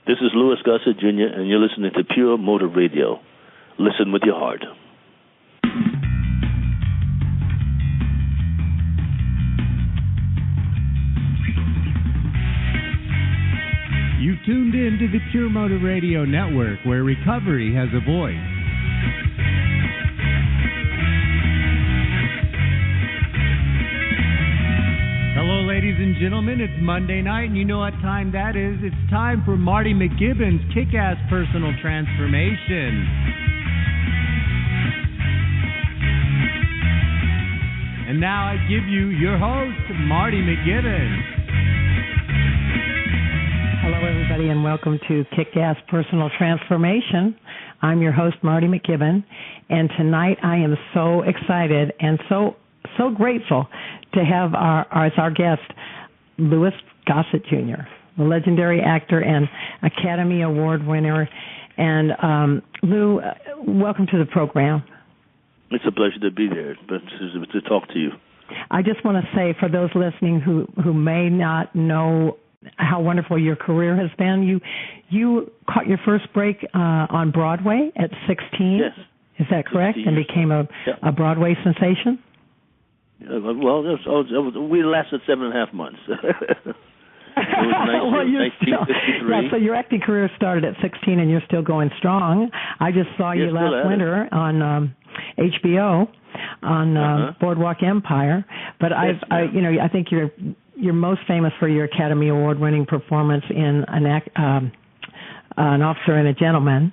This is Louis Gossett Jr., and you're listening to Pure Motive Radio. Listen with your heart. You tuned in to the Pure Motive Radio Network, where recovery has a voice. Hello, ladies and gentlemen. It's Monday night, and you know what time that is. It's time for Marti MacGibbon's Kickass Personal Transformation. And now I give you your host, Marti MacGibbon. Hello, everybody, and welcome to Kickass Personal Transformation. I'm your host, Marti MacGibbon, and tonight I am so excited and so grateful to have as our guest, Louis Gossett Jr., the legendary actor and Academy Award winner. And Lou, welcome to the program. It's a pleasure to be there, but to talk to you. I just want to say, for those listening who may not know how wonderful your career has been, you caught your first break on Broadway at 16. Yes. Is that correct? And became a Broadway sensation? Well, we lasted 7.5 months. It was well, 1953. So your acting career started at 16, and you're still going strong. I just saw you last winter on HBO on Boardwalk Empire. But I think you're most famous for your Academy Award-winning performance in An Officer and a Gentleman.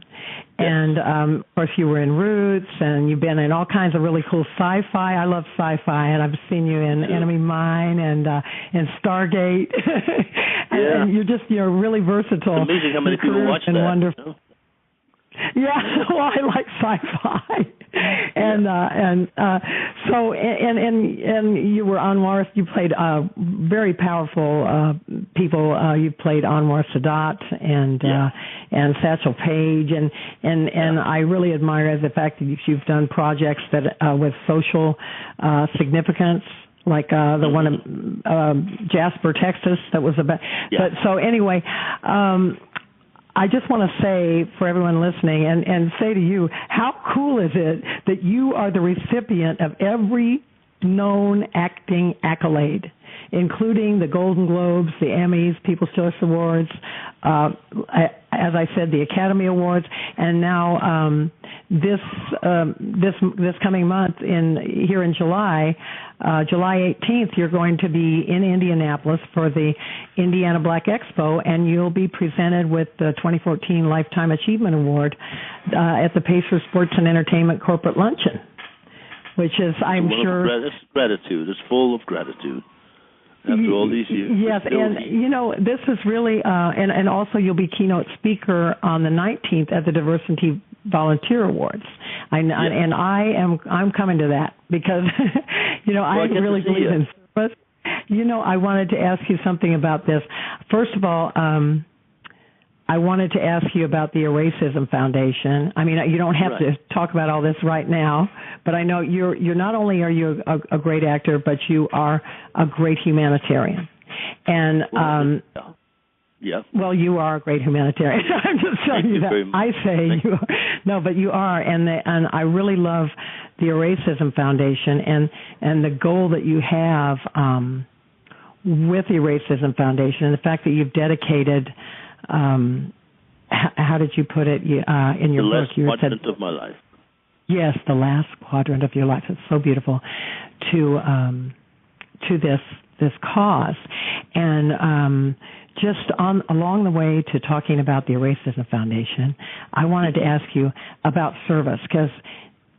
Yes. And, of course, you were in Roots, and you've been in all kinds of really cool sci-fi. I love sci-fi, and I've seen you in Enemy Mine and Stargate. and you're really versatile. It's amazing how many people watch that. Wonderful. You know? Yeah, well, I like sci-fi, and you were Anwar. You played very powerful people. You played Anwar Sadat and Satchel Paige, and I really admire the fact that you've done projects that with social significance. Like the one in Jasper, Texas, that was about. Yeah. But so anyway. I just want to say for everyone listening and say to you, how cool is it that you are the recipient of every known acting accolade, including the Golden Globes, the Emmys, People's Choice Awards, as I said, the Academy Awards, and now this coming month here in July 18th, you're going to be in Indianapolis for the Indiana Black Expo, and you'll be presented with the 2014 Lifetime Achievement Award at the Pacers Sports and Entertainment Corporate Luncheon, which is, I'm sure... It's gratitude. It's full of gratitude. After all these years. Yes, and this is really, and also you'll be keynote speaker on the 19th at the Diversity Volunteer Awards. And I'm coming to that because, I really believe in service. I wanted to ask you something about this. First of all, I wanted to ask you about the Racism Foundation. I mean, you don't have to talk about all this right now, but I know you're not only are you a great actor, but you are a great humanitarian. And well, you are a great humanitarian. I'm just telling you that. I say you are. No, but you are, and I really love the Racism Foundation and the goal that you have with the Racism Foundation, and the fact that you've dedicated. How did you put it in your book? The last quadrant of my life. Yes, the last quadrant of your life. It's so beautiful to this cause, and just along the way to talking about the Racism Foundation, I wanted to ask you about service because.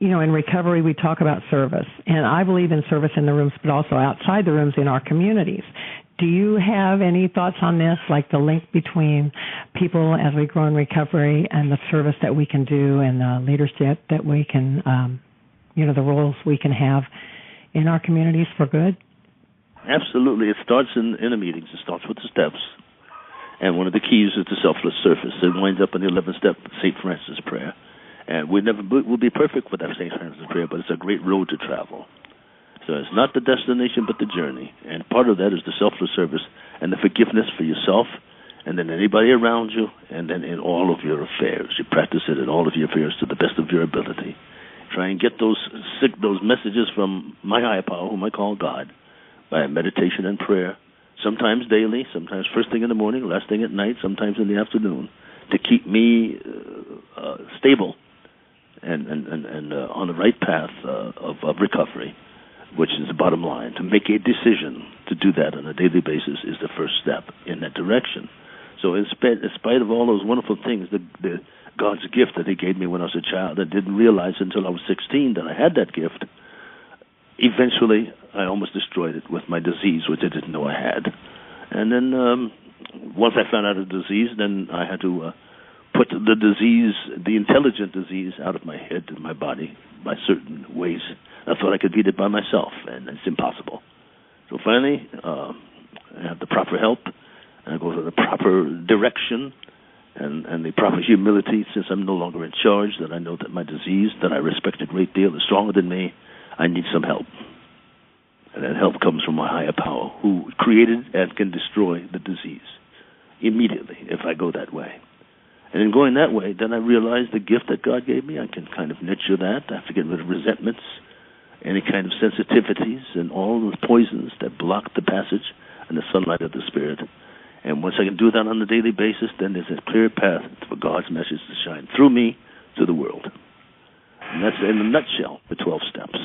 In recovery, we talk about service, and I believe in service in the rooms, but also outside the rooms in our communities. Do you have any thoughts on this, like the link between people as we grow in recovery and the service that we can do and the leadership that we can, the roles we can have in our communities for good? Absolutely. It starts in the meetings. It starts with the steps. And one of the keys is the selfless service. It winds up in the 11th step, St. Francis Prayer. And we'll be perfect with that St. Francis Prayer, but it's a great road to travel. So it's not the destination, but the journey. And part of that is the selfless service and the forgiveness for yourself and then anybody around you, and then in all of your affairs. You practice it in all of your affairs to the best of your ability. Try and get those messages from my higher power, whom I call God, by meditation and prayer, sometimes daily, sometimes first thing in the morning, last thing at night, sometimes in the afternoon, to keep me stable and on the right path of recovery, which is the bottom line. To make a decision to do that on a daily basis is the first step in that direction. So in spite of all those wonderful things, the God's gift that he gave me when I was a child, I didn't realize until I was 16 that I had that gift. Eventually, I almost destroyed it with my disease, which I didn't know I had. And then once I found out the disease, then I had to put the disease, the intelligent disease, out of my head and my body by certain ways. I thought I could beat it by myself, and it's impossible. So finally, I have the proper help, and I go to the proper direction and the proper humility, since I'm no longer in charge, that I know that my disease, that I respect a great deal, is stronger than me. I need some help. And that help comes from my higher power, who created and can destroy the disease immediately if I go that way. And in going that way, then I realize the gift that God gave me, I can kind of nurture that. I have to get rid of resentments, any kind of sensitivities, and all those poisons that block the passage and the sunlight of the Spirit. And once I can do that on a daily basis, then there's a clear path for God's message to shine through me to the world. And that's, in a nutshell, the 12 steps.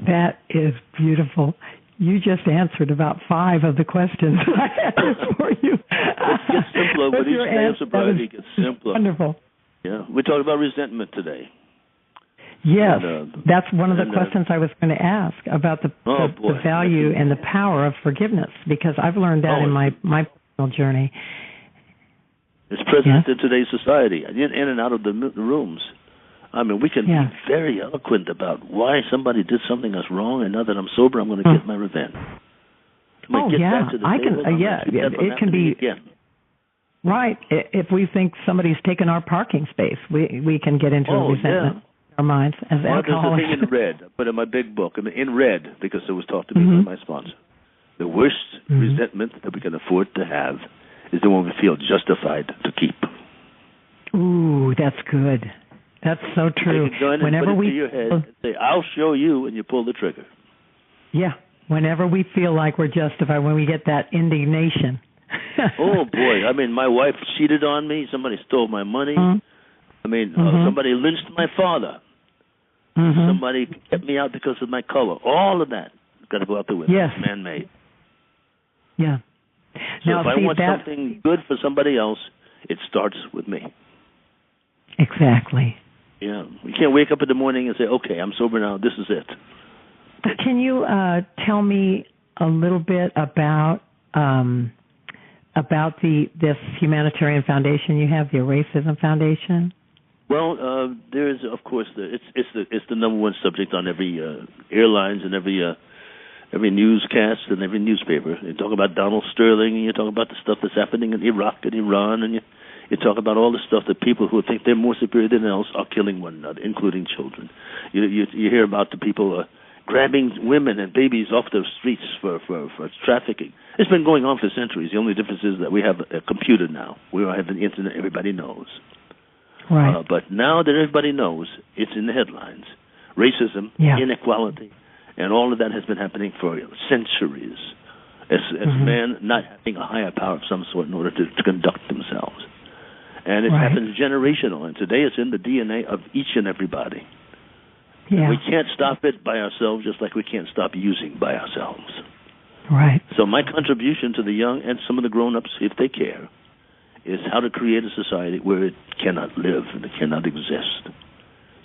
That is beautiful. You just answered about 5 of the questions I had for you. It gets simpler. With each day of sobriety, it gets simpler. Wonderful. Yeah. We talked about resentment today. Yes, that's one of the questions I was going to ask about the value and the power of forgiveness, because I've learned that in my personal journey. It's present in today's society, in and out of the rooms. I mean, we can be very eloquent about why somebody did something that's wrong, and now that I'm sober, I'm going to get my revenge. It can be right. If we think somebody's taken our parking space, we can get into resentment. Our minds as alcoholics. There's a thing in red. I put in my big book, in red, because it was taught to me by my sponsor. The worst resentment that we can afford to have is the one we feel justified to keep. Ooh, that's good. That's so true. Whenever put it to your head and say, "I'll show you," and you pull the trigger. Yeah. Whenever we feel like we're justified, when we get that indignation. Oh boy! I mean, my wife cheated on me. Somebody stole my money. I mean, somebody lynched my father. Somebody kept me out because of my color. All of that got to go out the window. Yes. It's man-made. Yeah. So if I want something good for somebody else, it starts with me. Exactly. Yeah. You can't wake up in the morning and say, "Okay, I'm sober now. This is it." Can you tell me a little bit about this humanitarian foundation you have, the Racism Foundation? Well, there is, of course, it's the number one subject on every airlines and every newscast and every newspaper. You talk about Donald Sterling, and you talk about the stuff that's happening in Iraq and Iran, and you talk about all the stuff that people who think they're more superior than else are killing one another, including children. You hear about the people grabbing women and babies off the streets for trafficking. It's been going on for centuries. The only difference is that we have a computer now. We have the internet. Everybody knows. Right. But now that everybody knows, it's in the headlines. Racism, inequality, and all of that has been happening for centuries. As man not having a higher power of some sort in order to conduct themselves. And it happens generational. And today it's in the DNA of each and everybody. Yeah. We can't stop it by ourselves, just like we can't stop using by ourselves. Right. So my contribution to the young and some of the grown-ups, if they care, is how to create a society where it cannot live and it cannot exist.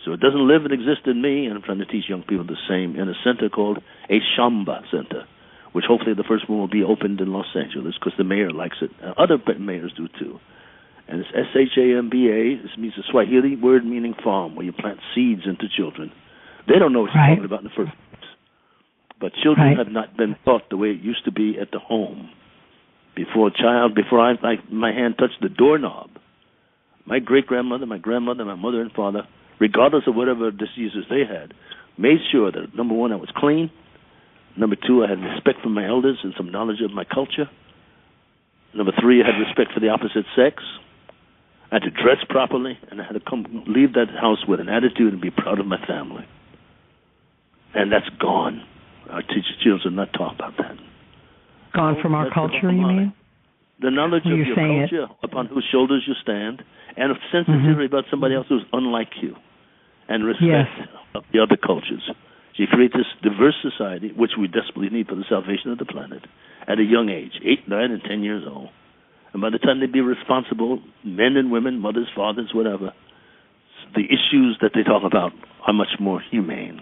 So it doesn't live and exist in me, and I'm trying to teach young people the same in a center called a shamba center, which hopefully the first one will be opened in Los Angeles because the mayor likes it. Other mayors do too. And it's S-H-A-M-B-A. This means a Swahili word meaning farm, where you plant seeds into children. They don't know what you're talking about in the first place. But children have not been taught the way it used to be at the home. Before my hand touched the doorknob, my great-grandmother, my grandmother, my mother and father, regardless of whatever diseases they had, made sure that, number one, I was clean. Number two, I had respect for my elders and some knowledge of my culture. Number 3, I had respect for the opposite sex. I had to dress properly, and I had to leave that house with an attitude and be proud of my family. And that's gone. Our children not taught about that. Gone from our culture, you mean? The knowledge of your culture, upon whose shoulders you stand, and a sensitivity about somebody else who's unlike you, and respect of the other cultures. So you create this diverse society, which we desperately need for the salvation of the planet, at a young age, 8, 9, and 10 years old. And by the time they be responsible, men and women, mothers, fathers, whatever, the issues that they talk about are much more humane.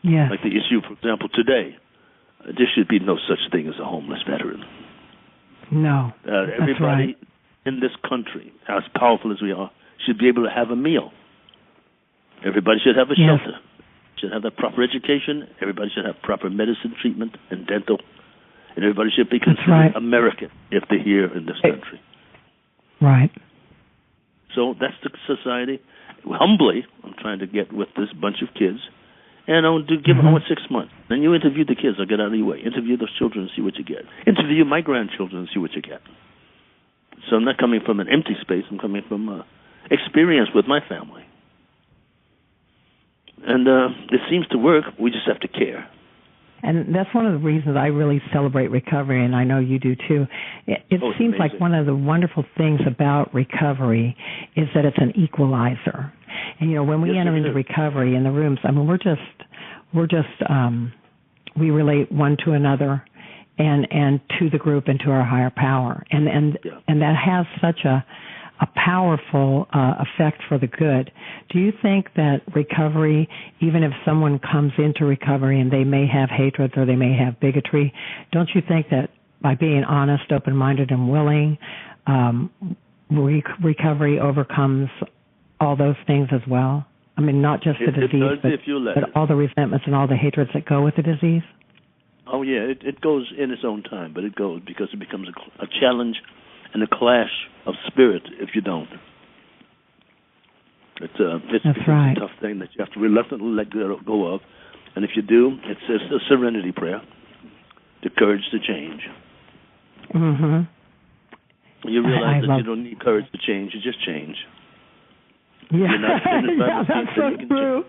Yeah. Like the issue, for example, today, there should be no such thing as a homeless veteran. No, everybody in this country, as powerful as we are, should be able to have a meal. Everybody should have a shelter. Should have that proper education. Everybody should have proper medicine treatment and dental. And everybody should be considered American if they're here in this country. Right. So that's the society. Humbly, I'm trying to get with this bunch of kids. And I'll give them 6 months. Then you interview the kids. I'll get out of your way. Interview those children and see what you get. Interview my grandchildren and see what you get. So I'm not coming from an empty space. I'm coming from experience with my family. And it seems to work. We just have to care. And that's one of the reasons I really celebrate recovery, and I know you do too. It seems like one of the wonderful things about recovery is that it's an equalizer. And you know, when we enter into recovery in the rooms, I mean, we relate one to another, and to the group and to our higher power, and that has such a powerful effect for the good. Do you think that recovery, even if someone comes into recovery and they may have hatred or they may have bigotry, don't you think that by being honest, open-minded, and willing, recovery overcomes all those things as well? I mean, not just the disease, but all the resentments and all the hatreds that go with the disease? Oh, yeah, it goes in its own time, but it goes because it becomes a challenge and a clash of spirit if you don't. It's a tough thing that you have to reluctantly let go of. And if you do, it's a serenity prayer, the courage to change. Mm-hmm. You realize that you don't need courage to change, you just change. Yeah, that's so true.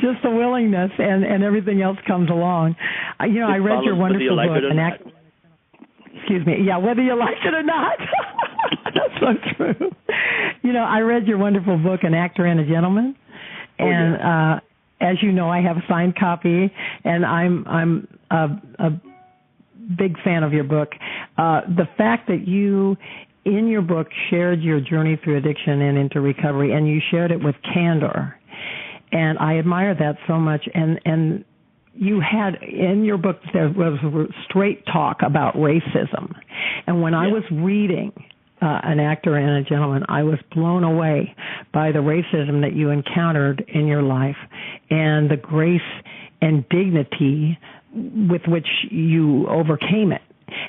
Just the willingness, and everything else comes along. I read your wonderful book, excuse me. Yeah, whether you like it or not. That's so true. I read your wonderful book, An Actor and a Gentleman, and as you know, I have a signed copy, and I'm a big fan of your book. The fact that you, in your book, shared your journey through addiction and into recovery, and you shared it with candor, and I admire that so much. And you had, in your book, there was straight talk about racism. And when I was reading An Actor and a Gentleman, I was blown away by the racism that you encountered in your life and the grace and dignity with which you overcame it.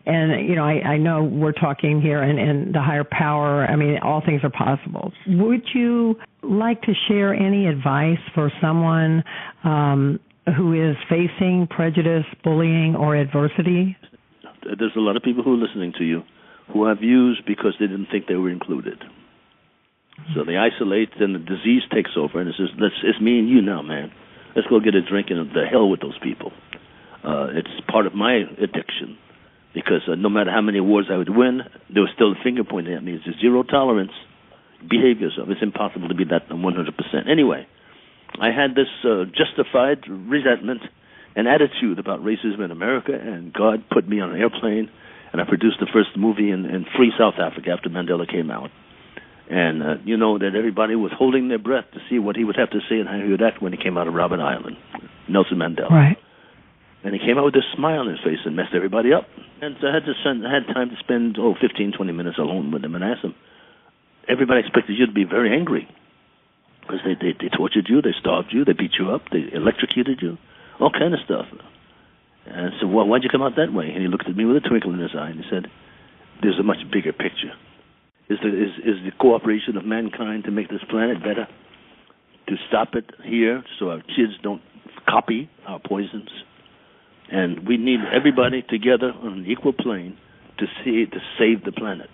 And, I know we're talking here and the higher power. I mean, all things are possible. Would you like to share any advice for someone who is facing prejudice, bullying, or adversity? There's a lot of people who are listening to you who have views because they didn't think they were included. So they isolate, then the disease takes over, and it says, it's me and you now, man. Let's go get a drink and the hell with those people. It's part of my addiction because no matter how many awards I would win, there was still a finger pointing at me. It's a zero tolerance. Behave yourself. It's impossible to be that 100%. Anyway, I had this justified resentment and attitude about racism in America, and God put me on an airplane, and I produced the first movie in free South Africa after Mandela came out. And that everybody was holding their breath to see what he would have to say and how he would act when he came out of Robben Island, Nelson Mandela. Right. And he came out with this smile on his face and messed everybody up. And so I had time to spend 15, 20 minutes alone with him and asked him, everybody expected you to be very angry. Because they tortured you, they starved you, they beat you up, they electrocuted you, all kind of stuff. And I said, well, why'd you come out that way? And he looked at me with a twinkle in his eye and he said, there's a much bigger picture. Is the cooperation of mankind to make this planet better? To stop it here so our kids don't copy our poisons? And we need everybody together on an equal plane to save the planet.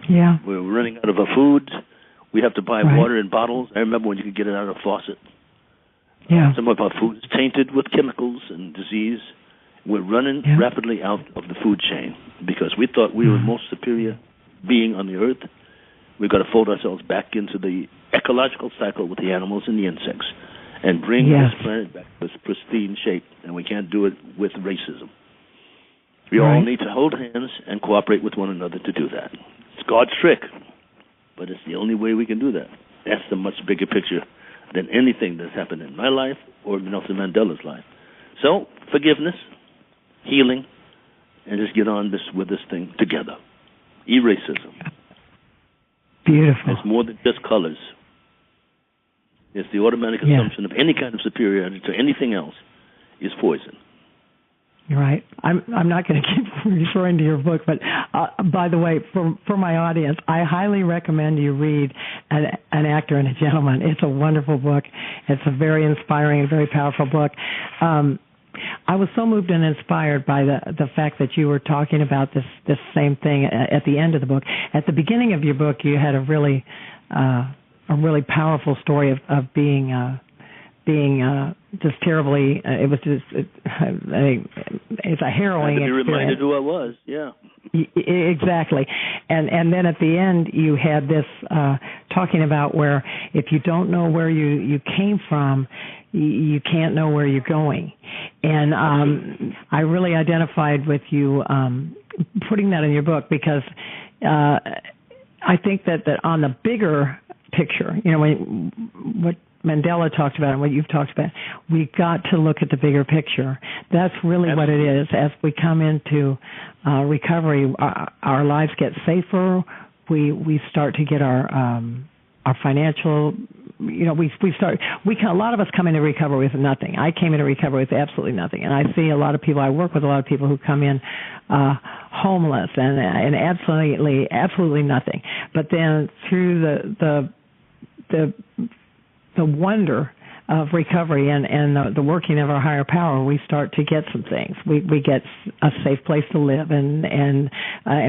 Yeah. We're running out of our food. We have to buy Right. water in bottles. I remember when you could get it out of a faucet. Yeah. Some of our food is tainted with chemicals and disease. We're running rapidly out of the food chain because we thought we were the most superior being on the earth. We've got to fold ourselves back into the ecological cycle with the animals and the insects and bring this planet back to its pristine shape, and we can't do it with racism. We all need to hold hands and cooperate with one another to do that. It's God's trick, but it's the only way we can do that. That's the much bigger picture than anything that's happened in my life or Nelson Mandela's life. So, forgiveness, healing, and just get on with this thing together. Racism. Beautiful. It's more than just colors. It's the automatic assumption of any kind of superiority to anything else is poison. Right. I'm not going to keep referring to your book, but by the way, for my audience, I highly recommend you read An Actor and a Gentleman. It's a wonderful book. It's a very inspiring and very powerful book. I was so moved and inspired by the fact that you were talking about this same thing at the end of the book. At the beginning of your book, you had a really powerful story of being just terribly. It was just it's a harrowing experience. You reminded who I was. Yeah. Exactly, and then at the end you had this talking about where if you don't know where you came from, you can't know where you're going, and I really identified with you putting that in your book because I think that on the bigger picture, what Mandela talked about and what you've talked about, we've got to look at the bigger picture. That's really what it is. As we come into recovery, our lives get safer. We start to get our financial. A lot of us come into recovery with nothing. I came into recovery with absolutely nothing, and I see a lot of people. I work with a lot of people who come in homeless and absolutely nothing. But then through the wonder of recovery and the working of our higher power, we start to get some things. We get a safe place to live, and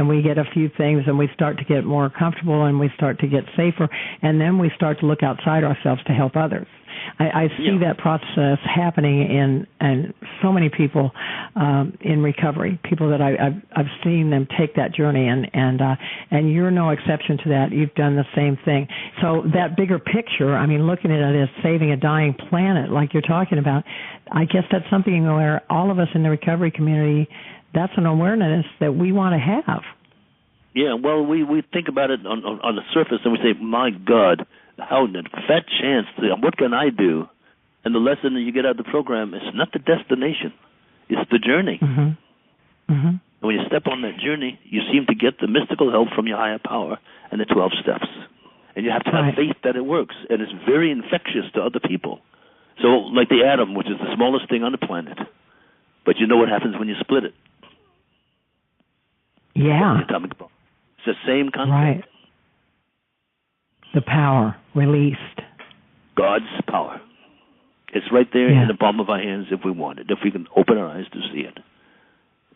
we get a few things, and we start to get more comfortable, and we start to get safer, and then we start to look outside ourselves to help others. I see that process happening in so many people in recovery. People that I've seen them take that journey, and you're no exception to that. You've done the same thing. So that bigger picture, I mean, looking at it as saving a dying planet, like you're talking about, I guess that's something where all of us in the recovery community, that's an awareness that we want to have. Yeah, well, we think about it on the surface, and we say, my God, how fat chance, what can I do? And the lesson that you get out of the program is not the destination, it's the journey. Mm-hmm. Mm-hmm. And when you step on that journey, you seem to get the mystical help from your higher power and the 12 steps. And you have to have faith that it works, and it's very infectious to other people. So, like the atom, which is the smallest thing on the planet, but you know what happens when you split it. Yeah. The atomic bomb. It's the same concept. Right. The power released. God's power. It's right there in the palm of our hands if we want it, if we can open our eyes to see it.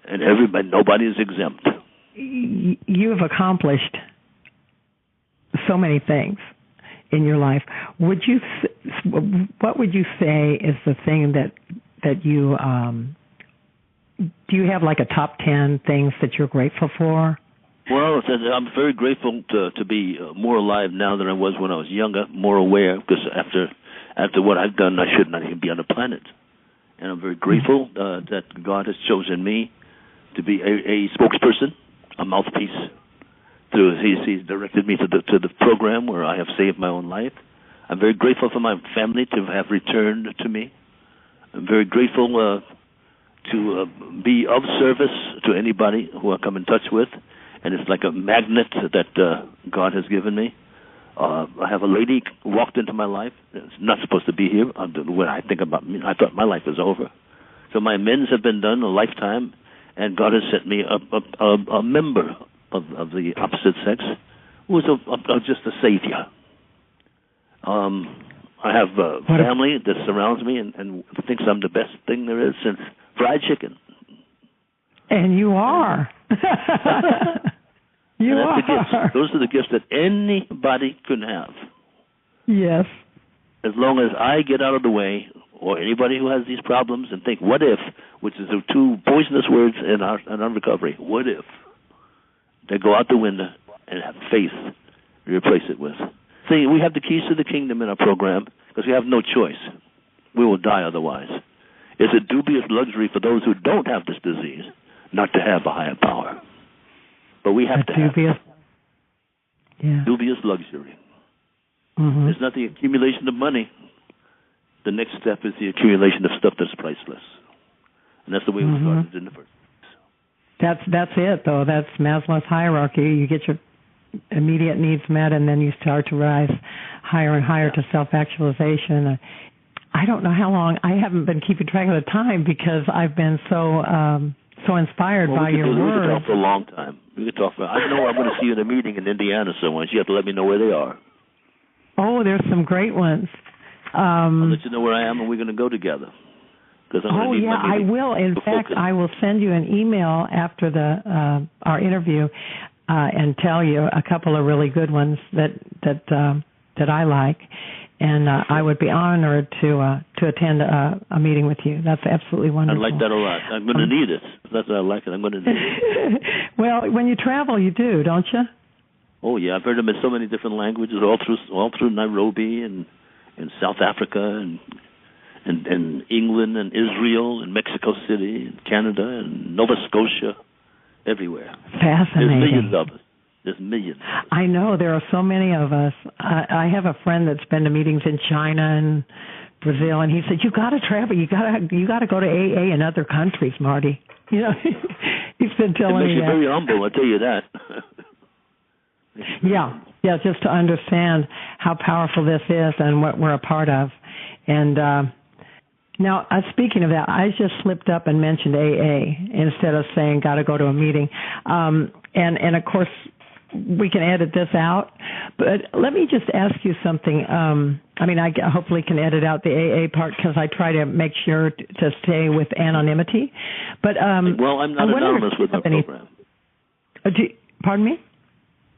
And nobody is exempt. You have accomplished so many things in your life. What would you say is the thing that you do you have like a top 10 things that you're grateful for? Well, I'm very grateful to be more alive now than I was when I was younger, more aware, because after what I've done, I should not even be on the planet. And I'm very grateful that God has chosen me to be a spokesperson, a mouthpiece. He's directed me to the program where I have saved my own life. I'm very grateful for my family to have returned to me. I'm very grateful to be of service to anybody who I come in touch with. And it's like a magnet that God has given me. I have a lady walked into my life. It's not supposed to be here. When I think about me, I thought my life was over. So my amends have been done a lifetime, and God has sent me a member of the opposite sex who is just a savior. I have a family that surrounds me and thinks I'm the best thing there is since fried chicken. And you are. You are. Those are the gifts that anybody can have. Yes. As long as I get out of the way, or anybody who has these problems and think, what if, which is the two poisonous words in our recovery, what if, they go out the window and have faith to replace it with. See, we have the keys to the kingdom in our program because we have no choice. We will die otherwise. It's a dubious luxury for those who don't have this disease not to have a higher power. But we have to have dubious luxury. Mm-hmm. It's not the accumulation of money. The next step is the accumulation of stuff that's priceless. And that's the way we started in the first place. That's it, though. That's Maslow's hierarchy. You get your immediate needs met, and then you start to rise higher and higher to self-actualization. I don't know how long. I haven't been keeping track of the time because I've been so inspired by your words. We could talk for a long time. We could talk for. I know I'm going to see you in a meeting in Indiana somewhere. You have to let me know where they are. Oh, there's some great ones. I'll let you know where I am, and we're going to go together. I will. In fact, I will send you an email after our interview and tell you a couple of really good ones that I like, and I would be honored to attend a meeting with you. That's absolutely wonderful. I like that a lot. I'm going to need it. That's why I like it. I'm going to need it. Well, when you travel, you do, don't you? Oh yeah, I've heard them in so many different languages, all through Nairobi and South Africa and England and Israel and Mexico City and Canada and Nova Scotia, everywhere. Fascinating. There's millions of us. There's millions of us. I know there are so many of us. I have a friend that's been to meetings in China and Brazil, and he said, "You got to travel. You got to go to AA in other countries, Marty." You know, he's been telling me that. It makes you very humble. I'll tell you that. Yeah, just to understand how powerful this is and what we're a part of. And now, speaking of that, I just slipped up and mentioned AA instead of saying got to go to a meeting. And of course, we can edit this out. But let me just ask you something. I hopefully can edit out the AA part because I try to make sure to stay with anonymity. But well, I'm not anonymous with my program. Pardon me?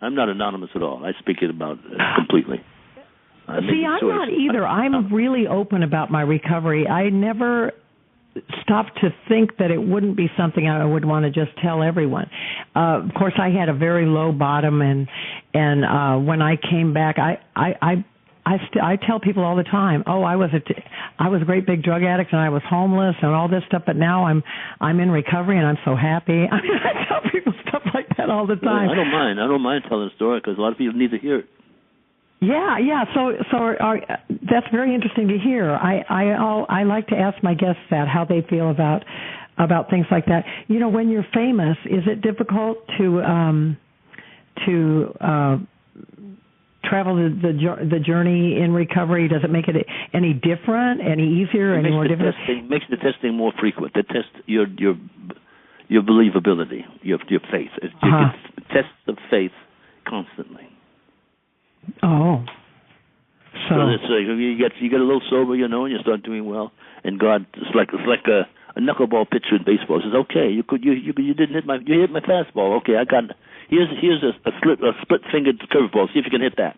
I'm not anonymous at all. I speak it about completely. I'm not either. I'm really open about my recovery. I never stopped to think that it wouldn't be something I would want to just tell everyone. Of course, I had a very low bottom, and when I came back, I tell people all the time, I was a great big drug addict and I was homeless and all this stuff, but now I'm in recovery and I'm so happy. I tell people stuff like that all the time. I don't mind telling the story because a lot of people need to hear it. Yeah. So that's very interesting to hear. I like to ask my guests how they feel about things like that. You know, when you're famous, is it difficult to travel the journey in recovery? Does it make it any different, any easier, any more difficult? It makes the testing more frequent. It tests your believability, your faith. It tests the faith constantly. Oh, so it's you get a little sober, and you start doing well, and God, it's like a knuckleball pitcher in baseball. It says, okay, you hit my fastball. Okay, I got. Here's a split fingered curveball. See if you can hit that.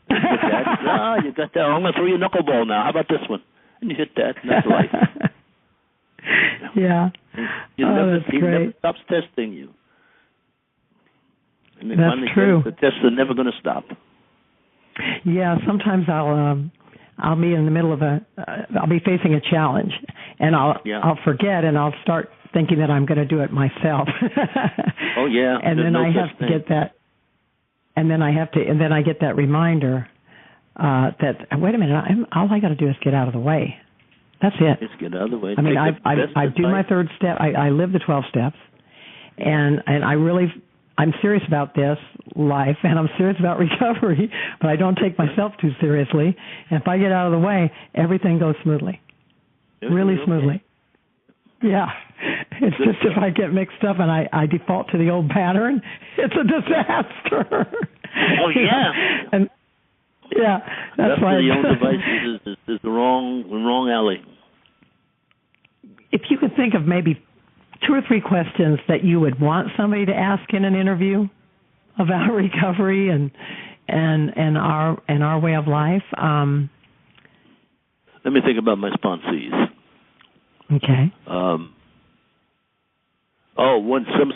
You got that. I'm going to throw you a knuckleball now. How about this one? And you hit that. And that's life. Yeah. He never stops testing you. And that's true. The tests are never going to stop. Yeah. Sometimes I'll be in the middle of I'll be facing a challenge, and I'll forget, and I'll start thinking that I'm going to do it myself. Oh yeah. And then I have to get that. And then I get that reminder that wait a minute, all I got to do is get out of the way. That's it. Just get out of the way. I mean, I do my third step. I live the 12 steps, and I'm serious about this life, and I'm serious about recovery, but I don't take myself too seriously. And if I get out of the way, everything goes smoothly, really smoothly. Yeah. It's just if I get mixed up and I default to the old pattern, it's a disaster. Oh, yeah. And yeah, that's why the old device is the wrong alley. if you could think of maybe 2 or 3 questions that you would want somebody to ask in an interview about recovery and our way of life. Let me think about my sponsees. Okay. Some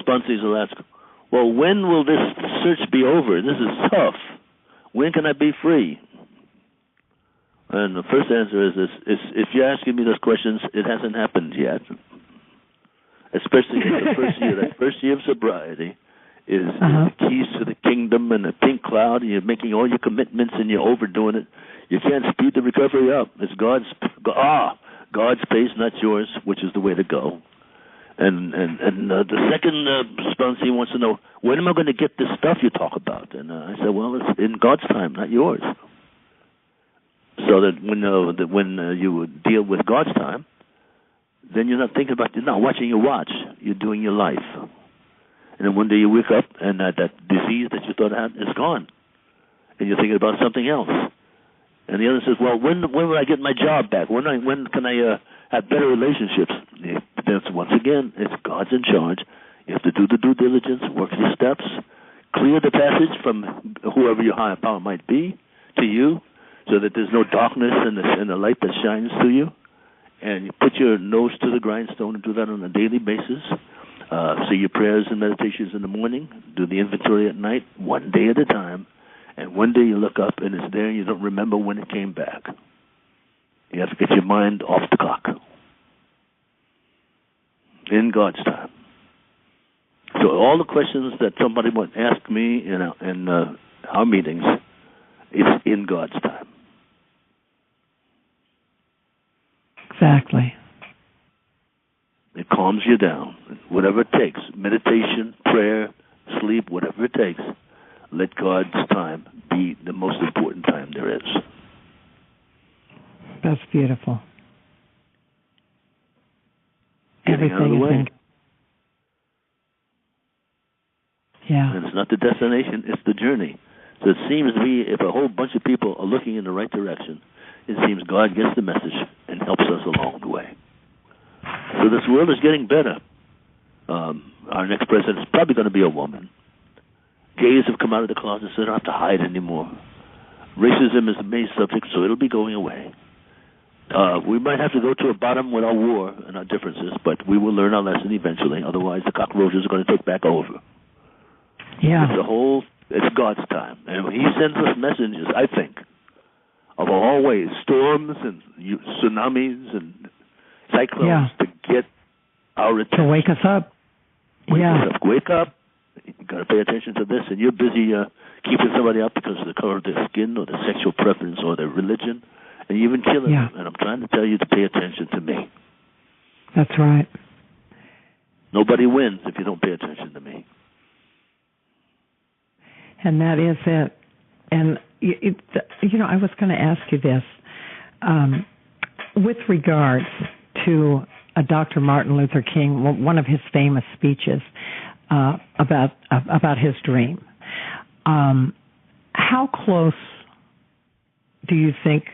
sponsees will ask, well, when will this search be over? This is tough. When can I be free? And the first answer is this: if you're asking me those questions, it hasn't happened yet. Especially in the first year. That first year of sobriety is the keys to the kingdom and the pink cloud, and you're making all your commitments and you're overdoing it. You can't speed the recovery up. It's God's pace, not yours, which is the way to go. And the second sponsee wants to know, when am I going to get this stuff you talk about? And I said, well, it's in God's time, not yours. So that when you deal with God's time, then you're not watching your watch. You're doing your life. And then one day you wake up and that disease that you thought had is gone. And you're thinking about something else. And the other says, well, when will I get my job back? When can I have better relationships? That's, once again, it's God's in charge. You have to do the due diligence, work your steps, clear the passage from whoever your higher power might be to you, so that there's no darkness in the light that shines through you. And you put your nose to the grindstone and do that on a daily basis. Say your prayers and meditations in the morning. Do the inventory at night, one day at a time. And one day you look up and it's there and you don't remember when it came back. You have to get your mind off the clock. In God's time. So all the questions that somebody would ask me in our meetings, it's in God's time. Exactly. It calms you down. Whatever it takes, meditation, prayer, sleep, whatever it takes, let God's time be the most important time there is. That's beautiful. Getting out of the way. Yeah. And it's not the destination, it's the journey. So it seems to me, if a whole bunch of people are looking in the right direction, it seems God gets the message and helps us along the way. So this world is getting better. Our next president is probably going to be a woman. Gays have come out of the closet, so they don't have to hide anymore. Racism is the main subject, so it'll be going away. We might have to go to a bottom with our war and our differences, but we will learn our lesson eventually. Otherwise, the cockroaches are going to take back over. Yeah. It's God's time. And He sends us messengers, I think, of all ways, storms and tsunamis and cyclones to get our attention. To wake us up. Wake up. You've got to pay attention to this, and you're busy keeping somebody up because of the color of their skin or their sexual preference or their religion, and you even killing them. And I'm trying to tell you to pay attention to me. That's right. Nobody wins if you don't pay attention to me. And that is it. And, I was going to ask you this. With regards to Dr. Martin Luther King, one of his famous speeches about his dream, how close do you think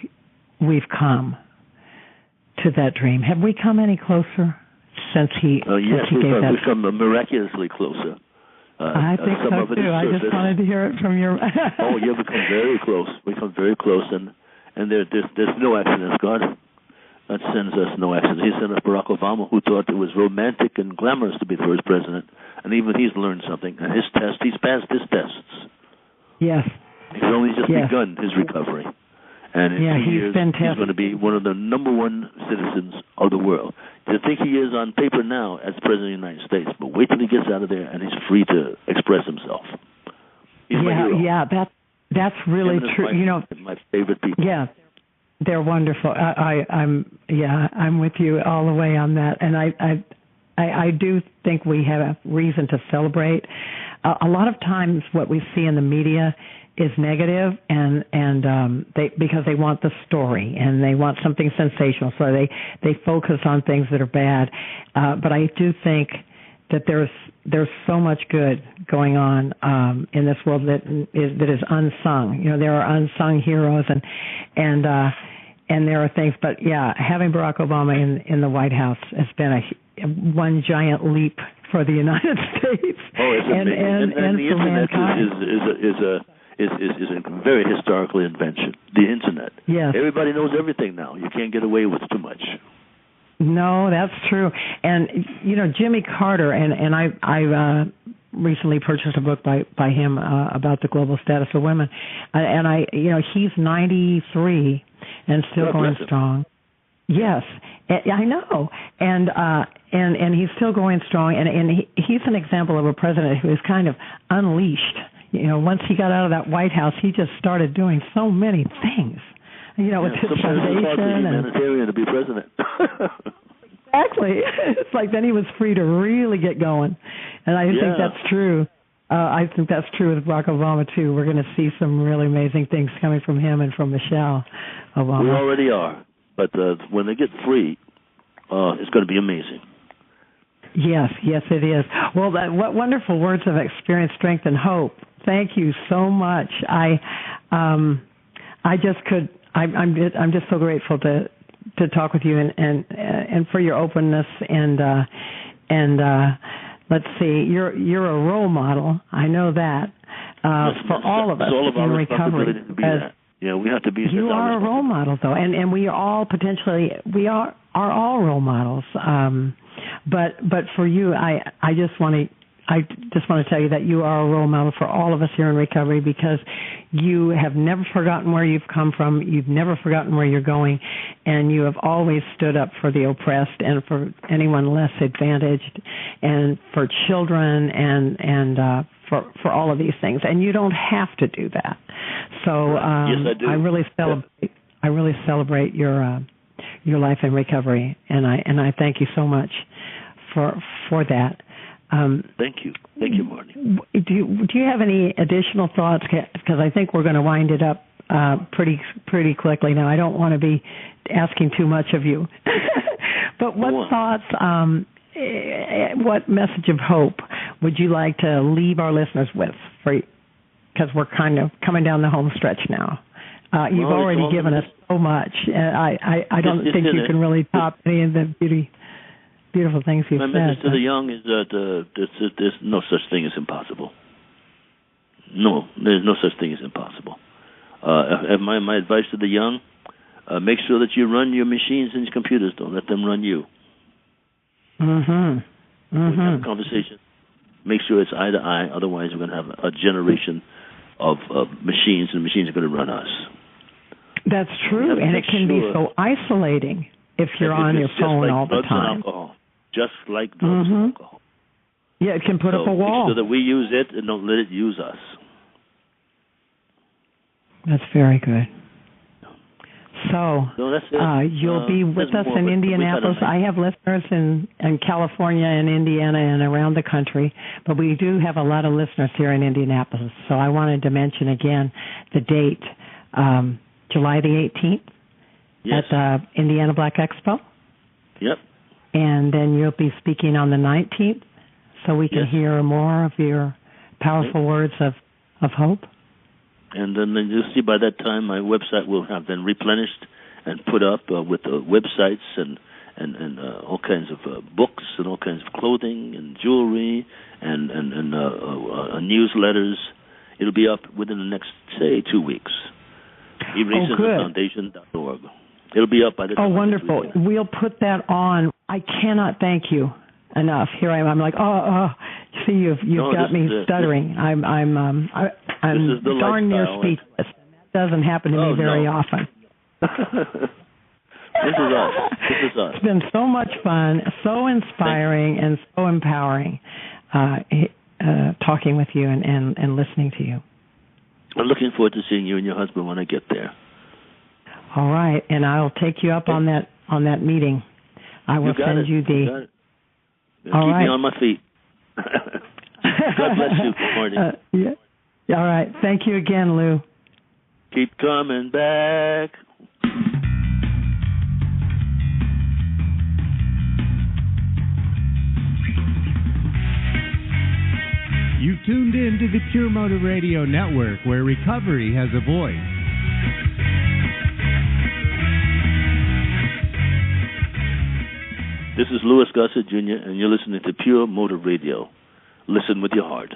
we've come to that dream? Have we come any closer since he yes, since he gave that? We've come miraculously closer. I think so too. I just wanted to hear it from your. Oh, you've become very close. We come very close, and there's no accidents. God sends us no accidents. He sent us Barack Obama, who thought it was romantic and glamorous to be the first president, and even he's learned something. And he's passed his tests. Yes. He's only just begun his recovery. And in 2 years, he's going to be one of the number one citizens of the world. To think he is on paper now as President of the United States, but wait till he gets out of there and he's free to express himself. He's my hero. Yeah, that's really true. My favorite people. Yeah, they're wonderful. I'm with you all the way on that, and I do think we have a reason to celebrate. A lot of times, what we see in the media is negative, and because they want the story and they want something sensational, so they focus on things that are bad. But I do think that there's so much good going on in this world that is unsung. There are unsung heroes, and and there are things, but yeah, having Barack Obama in the White House has been one giant leap for the United States and the for mankind. Is a very historical invention. The internet. Yes. Everybody knows everything now. You can't get away with too much. No, that's true. And Jimmy Carter, and I recently purchased a book by him about the global status of women, and he's 93 and still going strong. Yes, I know, and he's still going strong, and he's an example of a president who is kind of unleashed. Once he got out of that White House, he just started doing so many things. With his foundation and humanitarian to be president. Exactly. It's like then he was free to really get going, and I think that's true. I think that's true with Barack Obama too. We're going to see some really amazing things coming from him and from Michelle Obama. We already are, but when they get free, it's going to be amazing. Yes, it is. Well, what wonderful words of experience, strength, and hope. Thank you so much. I'm just so grateful to talk with you and for your openness and let's see, you're a role model. I know that for all of us in recovery. We have to be. You are a role model, though, and we all are all role models. But for you, I just want to tell you that you are a role model for all of us here in recovery, because you have never forgotten where you've come from. You've never forgotten where you're going, and you have always stood up for the oppressed and for anyone less advantaged, and for children and for all of these things. And you don't have to do that. So yes, I do. I really celebrate your life in recovery, and I thank you so much for that. Thank you, Marty. Do you have any additional thoughts? Because I think we're going to wind it up pretty quickly now. I don't want to be asking too much of you. But what thoughts, what message of hope would you like to leave our listeners with? Because we're kind of coming down the home stretch now. You've already given us so much. I don't think you can really top any of the beautiful things you've said. My message to the young is that there's no such thing as impossible. No, there's no such thing as impossible. My advice to the young, make sure that you run your machines and your computers. Don't let them run you. Mm-hmm. When you have a conversation, make sure it's eye to eye. Otherwise, we're going to have a generation of machines, and machines are going to run us. That's true, and it can be so isolating if you're on your phone all the time. Just like drugs and alcohol. Yeah, it can put up a wall. Make sure that we use it and don't let it use us. That's very good. So you'll be with us in Indianapolis. I have listeners in California and Indiana and around the country, but we do have a lot of listeners here in Indianapolis. So I wanted to mention again the date, July the 18th at the Indiana Black Expo. Yep. And then you'll be speaking on the 19th, so we can hear more of your powerful words of hope. And then you'll see by that time my website will have been replenished and put up with websites and all kinds of books and all kinds of clothing and jewelry and newsletters. It'll be up within the next, say, 2 weeks. Foundation.org. It'll be up by the time. Oh, wonderful. We'll put that on. I cannot thank you enough. Here I am. I'm like, see, you've got me stuttering. I'm darn near speechless. That doesn't happen to me very often. This is us. It's been so much fun, so inspiring, and so empowering talking with you and listening to you. I'm looking forward to seeing you and your husband when I get there. All right, and I'll take you up on that meeting. I will send you the. Keep me on my feet. God bless you, Marty. All right. Thank you again, Lou. Keep coming back. You tuned in to the Pure Motive Radio Network, where recovery has a voice. This is Louis Gossett Jr., and you're listening to Pure Motive Radio. Listen with your heart.